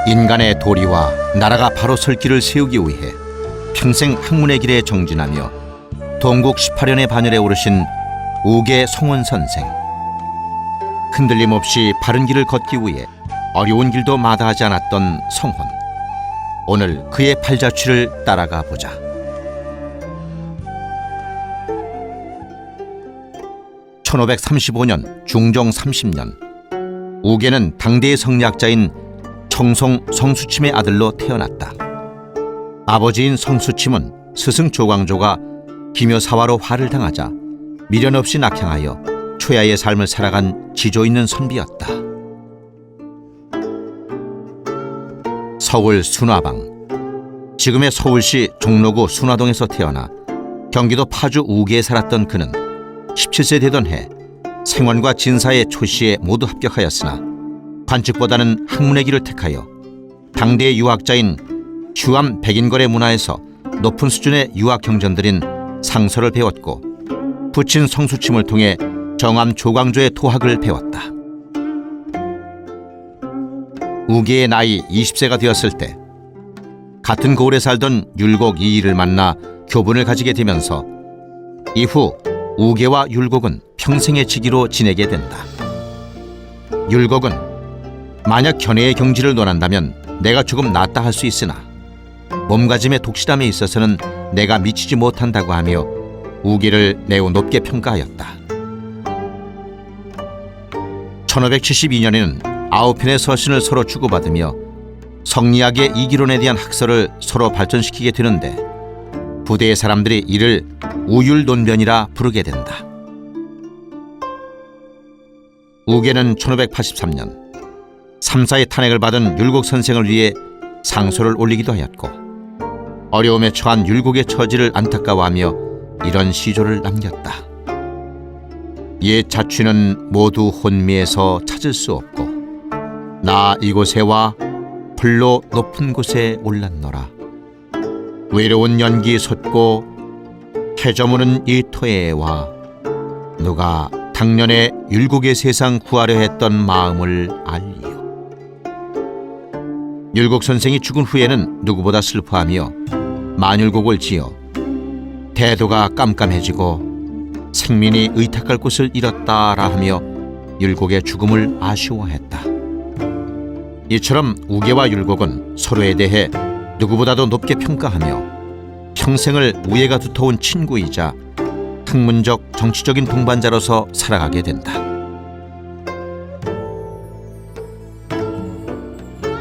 인간의 도리와 나라가 바로 설 길을 세우기 위해 평생 학문의 길에 정진하며 동국 18년의 반열에 오르신 우계 성원 선생. 흔들림 없이 바른 길을 걷기 위해 어려운 길도 마다하지 않았던 성원. 오늘 그의 팔자취를 따라가 보자. (1535년) 중종 30년 우계는 당대의 성리학자인 청송 성수침의 아들로 태어났다. 아버지인 성수침은 스승 조광조가 기묘사화로 화를 당하자 미련 없이 낙향하여 초야의 삶을 살아간 지조 있는 선비였다. 서울 순화방, 지금의 서울시 종로구 순화동에서 태어나 경기도 파주 우계에 살았던 그는 17세 되던 해 생원과 진사의 초시에 모두 합격하였으나 관직보다는 학문의 길을 택하여 당대의 유학자인 휴암 백인걸의 문화에서 높은 수준의 유학 경전들인 상서를 배웠고 부친 성수침을 통해 정암 조광조의 토학을 배웠다. 우계의 나이 20세가 되었을 때 같은 고을에 살던 율곡 이이를 만나 교분을 가지게 되면서 이후 우계와 율곡은 평생의 지기로 지내게 된다. 율곡은 만약 견해의 경지를 논한다면 내가 조금 낫다 할 수 있으나 몸가짐의 독실함에 있어서는 내가 미치지 못한다고 하며 우계를 매우 높게 평가하였다. 1572년에는 9편의 서신을 서로 주고받으며 성리학의 이기론에 대한 학설을 서로 발전시키게 되는데 부대의 사람들이 이를 우율논변이라 부르게 된다. 우계는 1583년 3사의 탄핵을 받은 율곡 선생을 위해 상소를 올리기도 하였고 어려움에 처한 율곡의 처지를 안타까워하며 이런 시조를 남겼다. 옛 자취는 모두 혼미해서 찾을 수 없고 나 이곳에 와 불로 높은 곳에 올랐노라. 외로운 연기 솟고 해저무는 이 터에 와 누가 당년에 율곡의 세상 구하려 했던 마음을 알리요. 율곡 선생이 죽은 후에는 누구보다 슬퍼하며 만율곡을 지어 대도가 깜깜해지고 생민이 의탁할 곳을 잃었다라 하며 율곡의 죽음을 아쉬워했다. 이처럼 우계와 율곡은 서로에 대해 누구보다도 높게 평가하며 평생을 우애가 두터운 친구이자 학문적 정치적인 동반자로서 살아가게 된다.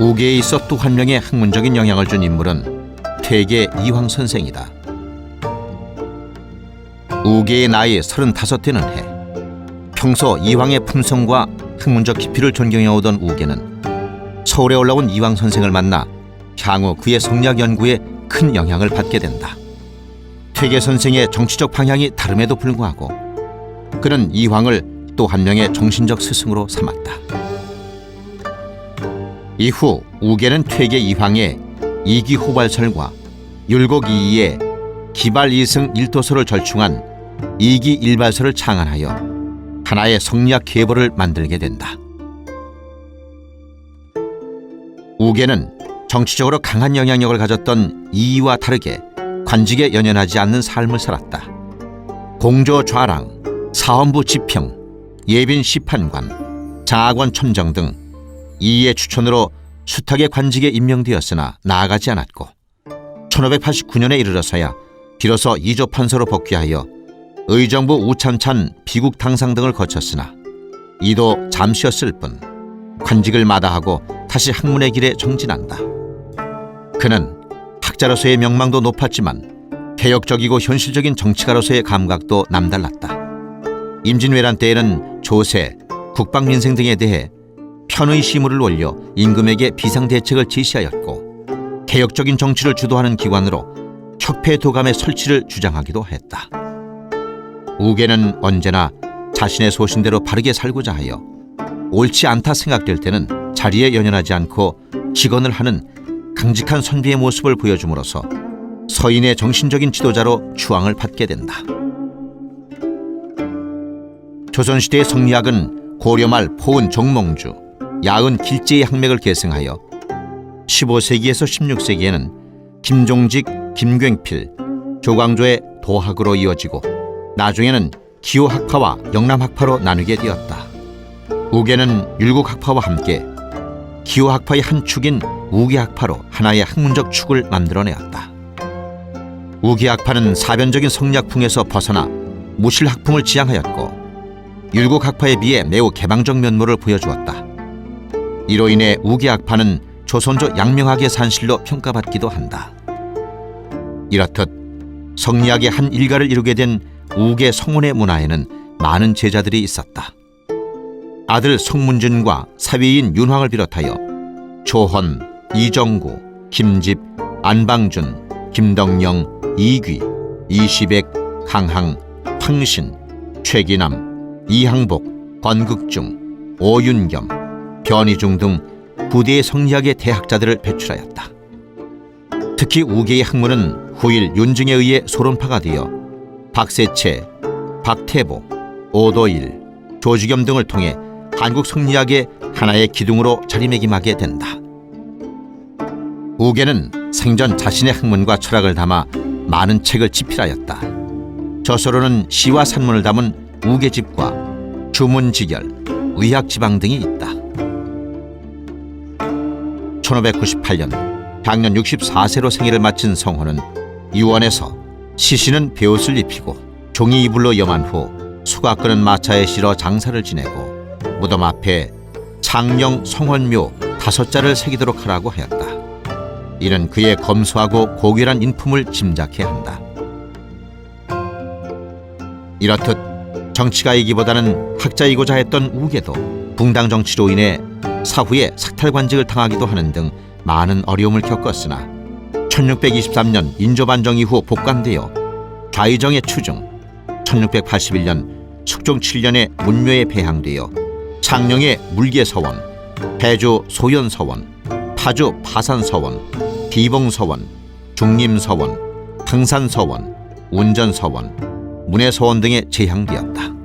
우계에 있어 또 한 명의 학문적인 영향을 준 인물은 퇴계 이황 선생이다. 우계의 나이 35되는 해 평소 이황의 품성과 학문적 깊이를 존경해오던 우계는 서울에 올라온 이황 선생을 만나 향후 그의 성리학 연구에 큰 영향을 받게 된다. 퇴계 선생의 정치적 방향이 다름에도 불구하고 그는 이황을 또 한 명의 정신적 스승으로 삼았다. 이후 우계는 퇴계 이황의 이기호발설과 율곡 이이의 기발이승 일도서를 절충한 이기일발설을 창안하여 하나의 성리학 계보를 만들게 된다. 우계는 정치적으로 강한 영향력을 가졌던 이이와 다르게 관직에 연연하지 않는 삶을 살았다. 공조 좌랑, 사헌부 지평, 예빈 시판관, 장학원 첨정 등 이이의 추천으로 숱하게 관직에 임명되었으나 나아가지 않았고 1589년에 이르러서야 비로소 이조 판서로 복귀하여 의정부 우참찬 비국 당상 등을 거쳤으나 이도 잠시였을 뿐 관직을 마다하고 다시 학문의 길에 정진한다. 그는 학자로서의 명망도 높았지만 개혁적이고 현실적인 정치가로서의 감각도 남달랐다. 임진왜란 때에는 조세, 국방민생 등에 대해 편의 시무를 올려 임금에게 비상대책을 지시하였고 개혁적인 정치를 주도하는 기관으로 협회도감의 설치를 주장하기도 했다. 우계는 언제나 자신의 소신대로 바르게 살고자 하여 옳지 않다 생각될 때는 자리에 연연하지 않고 직언을 하는 강직한 선비의 모습을 보여줌으로써 서인의 정신적인 지도자로 추앙을 받게 된다. 조선시대의 성리학은 고려 말 포은 정몽주, 야은 길제의 학맥을 계승하여 15세기에서 16세기에는 김종직, 김굉필, 조광조의 도학으로 이어지고 나중에는 기호학파와 영남학파로 나누게 되었다. 우계는 율곡학파와 함께 기호학파의 한 축인 우계학파로 하나의 학문적 축을 만들어내었다. 우계학파는 사변적인 성리학풍에서 벗어나 무실학풍을 지향하였고 율곡학파에 비해 매우 개방적 면모를 보여주었다. 이로 인해 우계학파는 조선조 양명학의 산실로 평가받기도 한다. 이렇듯 성리학의 한 일가를 이루게 된 우계 성원의 문화에는 많은 제자들이 있었다. 아들 송문준과 사위인 윤황을 비롯하여 조헌, 이정구, 김집, 안방준, 김덕령, 이귀, 이시백, 강항, 황신, 최기남, 이항복, 권극중, 오윤겸, 변희중 등 부대의 성리학의 대학자들을 배출하였다. 특히 우계의 학문은 후일 윤증에 의해 소론파가 되어 박세채, 박태보, 오도일, 조지겸 등을 통해 한국 성리학의 하나의 기둥으로 자리매김하게 된다. 우계는 생전 자신의 학문과 철학을 담아 많은 책을 집필하였다. 저서로는 시와 산문을 담은 우계집과 주문지결, 의학지방 등이 있다. 1598년 향년 64세로 생일을 마친 성호는 유원에서 시신은 베옷을 입히고 종이 이불로 염한 후 수가 끄는 마차에 실어 장사를 지내고 무덤 앞에 창령 성원묘 5자를 새기도록 하라고 하였다. 이는 그의 검소하고 고귀한 인품을 짐작케 한다. 이렇듯 정치가이기보다는 학자이고자 했던 우계도 붕당 정치로 인해 사후에 sak탈관직을 당하기도 하는 등 많은 어려움을 겪었으나 1623년 인조반정 이후 복관되어 좌의정의 추중, 1681년 숙종 7년에 문묘에 배항되어 창녕의 물계서원, 해주 소연서원, 파주 파산서원, 비봉서원, 중림서원, 강산서원, 운전서원, 문해서원 등에 제향되었다.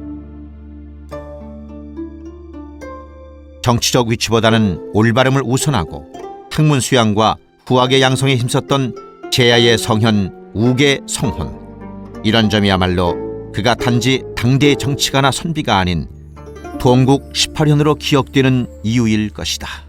정치적 위치보다는 올바름을 우선하고 학문 수양과 후학의 양성에 힘썼던 제야의 성현 우계 성혼, 이런 점이야말로 그가 단지 당대의 정치가나 선비가 아닌 동국 18현으로 기억되는 이유일 것이다.